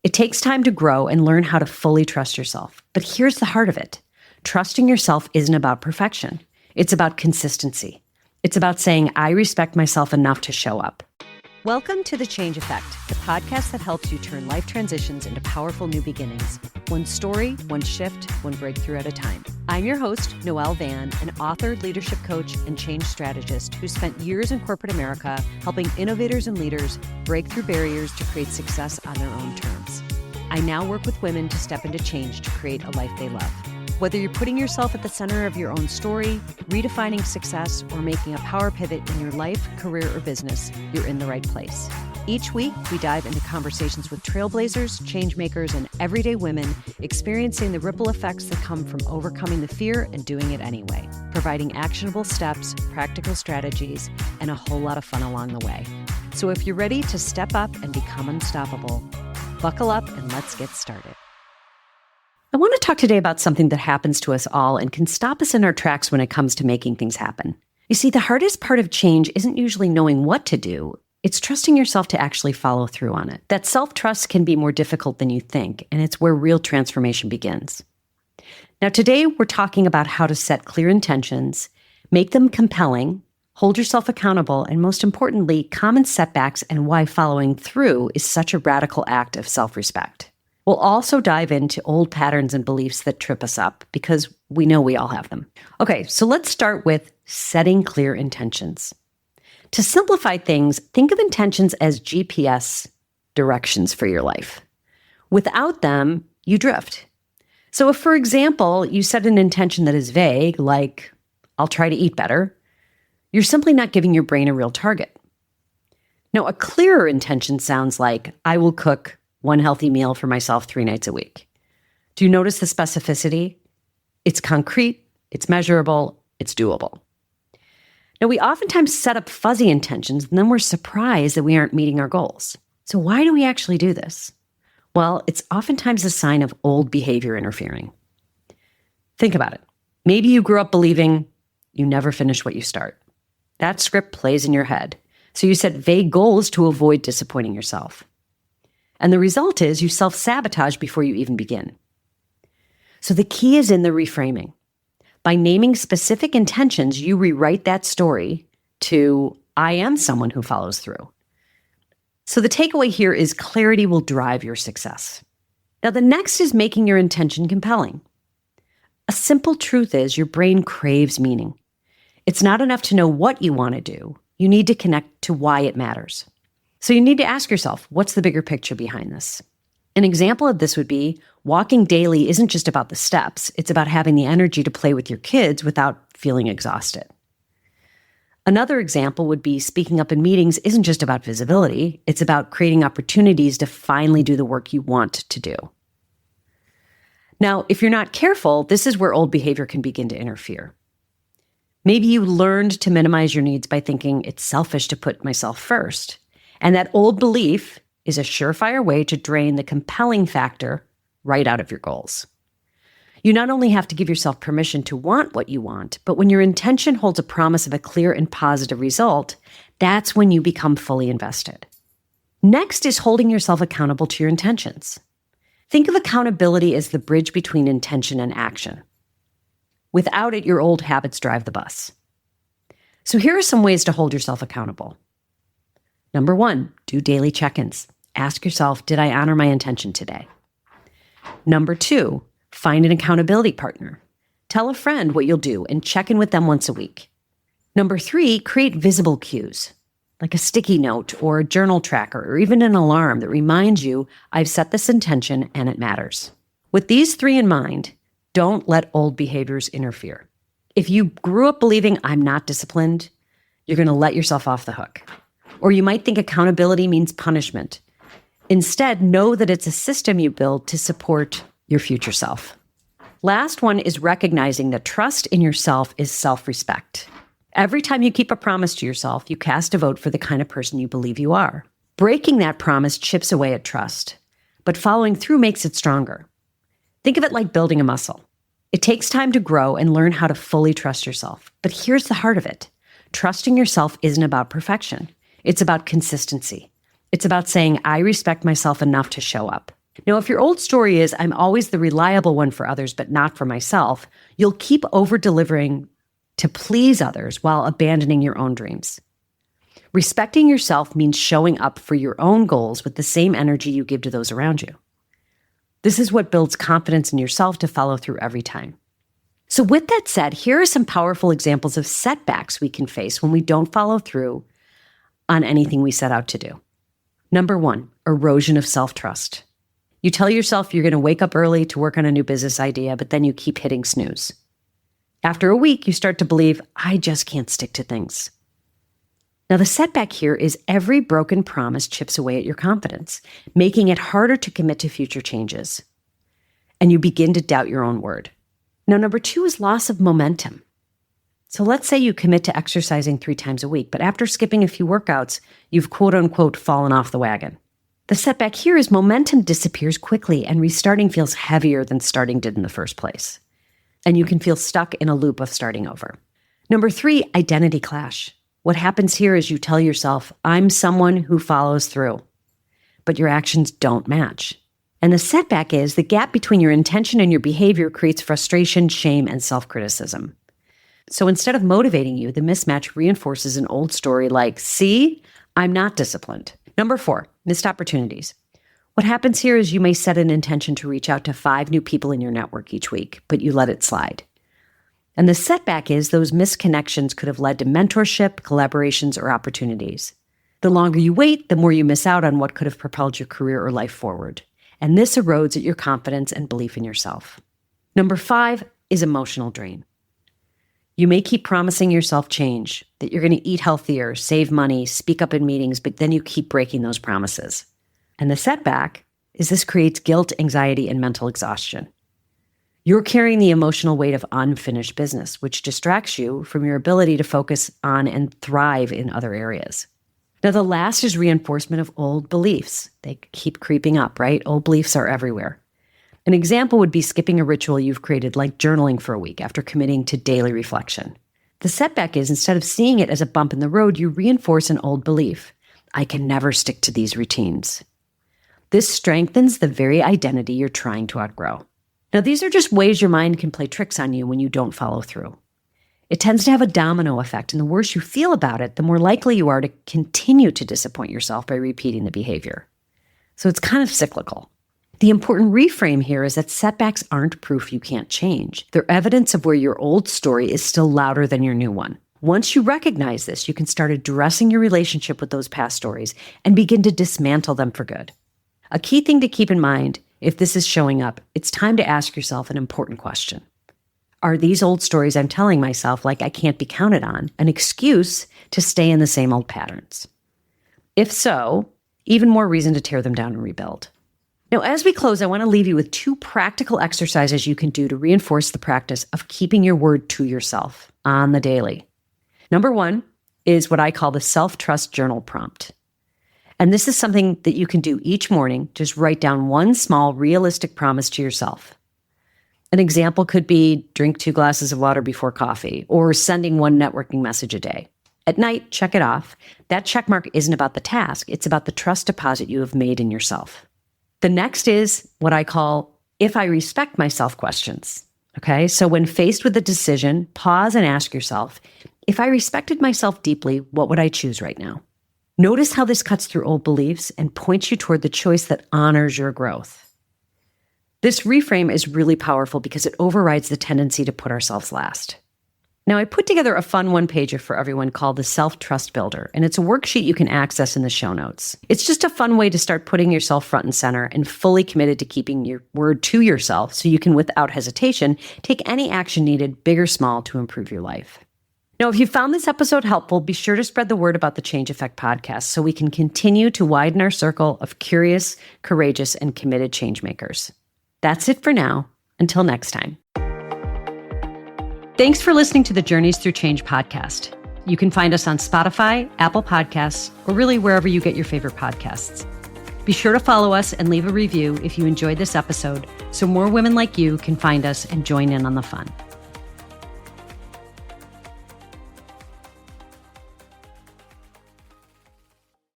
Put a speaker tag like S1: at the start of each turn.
S1: It takes time to grow and learn how to fully trust yourself. But here's the heart of it. Trusting yourself isn't about perfection. It's about consistency. It's about saying, I respect myself enough to show up. Welcome to The Change Effect, the podcast that helps you turn life transitions into powerful new beginnings. One story, one shift, one breakthrough at a time. I'm your host, Noelle Van, an author, leadership coach, and change strategist who spent years in corporate America helping innovators and leaders break through barriers to create success on their own terms. I now work with women to step into change to create a life they love. Whether you're putting yourself at the center of your own story, redefining success, or making a power pivot in your life, career, or business, you're in the right place. Each week, we dive into conversations with trailblazers, change makers, and everyday women experiencing the ripple effects that come from overcoming the fear and doing it anyway, providing actionable steps, practical strategies, and a whole lot of fun along the way. So if you're ready to step up and become unstoppable, buckle up and let's get started. I want to talk today about something that happens to us all and can stop us in our tracks when it comes to making things happen. You see, the hardest part of change isn't usually knowing what to do. It's trusting yourself to actually follow through on it. That self-trust can be more difficult than you think, and it's where real transformation begins. Now, today we're talking about how to set clear intentions, make them compelling, hold yourself accountable, and most importantly, common setbacks and why following through is such a radical act of self-respect. We'll also dive into old patterns and beliefs that trip us up because we know we all have them. Okay, so let's start with setting clear intentions. To simplify things, think of intentions as GPS directions for your life. Without them, you drift. So if, for example, you set an intention that is vague, like, I'll try to eat better, you're simply not giving your brain a real target. Now, a clearer intention sounds like, I will cook one healthy meal for myself 3 nights a week. Do you notice the specificity? It's concrete, it's measurable, it's doable. Now, we oftentimes set up fuzzy intentions and then we're surprised that we aren't meeting our goals. So why do we actually do this? Well, it's oftentimes a sign of old behavior interfering. Think about it. Maybe you grew up believing you never finish what you start. That script plays in your head. So you set vague goals to avoid disappointing yourself. And the result is you self-sabotage before you even begin. So the key is in the reframing. By naming specific intentions, you rewrite that story to, I am someone who follows through. So the takeaway here is clarity will drive your success. Now the next is making your intention compelling. A simple truth is your brain craves meaning. It's not enough to know what you want to do. You need to connect to why it matters. So you need to ask yourself, what's the bigger picture behind this? An example of this would be walking daily isn't just about the steps. It's about having the energy to play with your kids without feeling exhausted. Another example would be speaking up in meetings isn't just about visibility. It's about creating opportunities to finally do the work you want to do. Now, if you're not careful, this is where old behavior can begin to interfere. Maybe you learned to minimize your needs by thinking it's selfish to put myself first. And that old belief is a surefire way to drain the compelling factor right out of your goals. You not only have to give yourself permission to want what you want, but when your intention holds a promise of a clear and positive result, that's when you become fully invested. Next is holding yourself accountable to your intentions. Think of accountability as the bridge between intention and action. Without it, your old habits drive the bus. So here are some ways to hold yourself accountable. Number 1, do daily check-ins. Ask yourself, did I honor my intention today? Number 2, find an accountability partner. Tell a friend what you'll do and check in with them once a week. Number 3, create visible cues, like a sticky note or a journal tracker or even an alarm that reminds you, I've set this intention and it matters. With these 3 in mind, don't let old behaviors interfere. If you grew up believing I'm not disciplined, you're going to let yourself off the hook. Or you might think accountability means punishment. Instead, know that it's a system you build to support your future self. Last one is recognizing that trust in yourself is self-respect. Every time you keep a promise to yourself, you cast a vote for the kind of person you believe you are. Breaking that promise chips away at trust, but following through makes it stronger. Think of it like building a muscle. It takes time to grow and learn how to fully trust yourself. But here's the heart of it. Trusting yourself isn't about perfection. It's about consistency. It's about saying, I respect myself enough to show up. Now, if your old story is, I'm always the reliable one for others, but not for myself, you'll keep over-delivering to please others while abandoning your own dreams. Respecting yourself means showing up for your own goals with the same energy you give to those around you. This is what builds confidence in yourself to follow through every time. So with that said, here are some powerful examples of setbacks we can face when we don't follow through on anything we set out to do. Number 1, erosion of self-trust. You tell yourself you're going to wake up early to work on a new business idea, but then you keep hitting snooze. After a week, you start to believe, I just can't stick to things. Now, the setback here is every broken promise chips away at your confidence, making it harder to commit to future changes. And you begin to doubt your own word. Now, number 2 is loss of momentum. So let's say you commit to exercising 3 times a week, but after skipping a few workouts, you've quote unquote fallen off the wagon. The setback here is momentum disappears quickly and restarting feels heavier than starting did in the first place. And you can feel stuck in a loop of starting over. Number 3, identity clash. What happens here is you tell yourself, I'm someone who follows through, but your actions don't match. And the setback is the gap between your intention and your behavior creates frustration, shame, and self-criticism. So instead of motivating you, the mismatch reinforces an old story like, see, I'm not disciplined. Number 4, missed opportunities. What happens here is you may set an intention to reach out to 5 new people in your network each week, but you let it slide. And the setback is those missed connections could have led to mentorship, collaborations, or opportunities. The longer you wait, the more you miss out on what could have propelled your career or life forward. And this erodes at your confidence and belief in yourself. Number 5 is emotional drain. You may keep promising yourself change, that you're going to eat healthier, save money, speak up in meetings, but then you keep breaking those promises. And the setback is this creates guilt, anxiety, and mental exhaustion. You're carrying the emotional weight of unfinished business, which distracts you from your ability to focus on and thrive in other areas. Now, the last is reinforcement of old beliefs. They keep creeping up, right? Old beliefs are everywhere. An example would be skipping a ritual you've created, like journaling for a week after committing to daily reflection. The setback is instead of seeing it as a bump in the road, you reinforce an old belief. I can never stick to these routines. This strengthens the very identity you're trying to outgrow. Now, these are just ways your mind can play tricks on you when you don't follow through. It tends to have a domino effect, and the worse you feel about it, the more likely you are to continue to disappoint yourself by repeating the behavior. So it's kind of cyclical. The important reframe here is that setbacks aren't proof you can't change. They're evidence of where your old story is still louder than your new one. Once you recognize this, you can start addressing your relationship with those past stories and begin to dismantle them for good. A key thing to keep in mind, if this is showing up, it's time to ask yourself an important question. Are these old stories I'm telling myself, like I can't be counted on, an excuse to stay in the same old patterns? If so, even more reason to tear them down and rebuild. Now, as we close, I want to leave you with 2 practical exercises you can do to reinforce the practice of keeping your word to yourself on the daily. Number 1 is what I call the self-trust journal prompt. And this is something that you can do each morning. Just write down one small, realistic promise to yourself. An example could be drink 2 glasses of water before coffee, or sending 1 networking message a day. At night, check it off. That check mark isn't about the task. It's about the trust deposit you have made in yourself. The next is what I call, if I respect myself questions. Okay, so when faced with a decision, pause and ask yourself, if I respected myself deeply, what would I choose right now? Notice how this cuts through old beliefs and points you toward the choice that honors your growth. This reframe is really powerful because it overrides the tendency to put ourselves last. Now, I put together a fun 1-pager for everyone called the Self-Trust Builder, and it's a worksheet you can access in the show notes. It's just a fun way to start putting yourself front and center and fully committed to keeping your word to yourself so you can, without hesitation, take any action needed, big or small, to improve your life. Now, if you found this episode helpful, be sure to spread the word about the Change Effect podcast so we can continue to widen our circle of curious, courageous, and committed changemakers. That's it for now. Until next time. Thanks for listening to the Journeys Through Change podcast. You can find us on Spotify, Apple Podcasts, or really wherever you get your favorite podcasts. Be sure to follow us and leave a review if you enjoyed this episode so more women like you can find us and join in on the fun.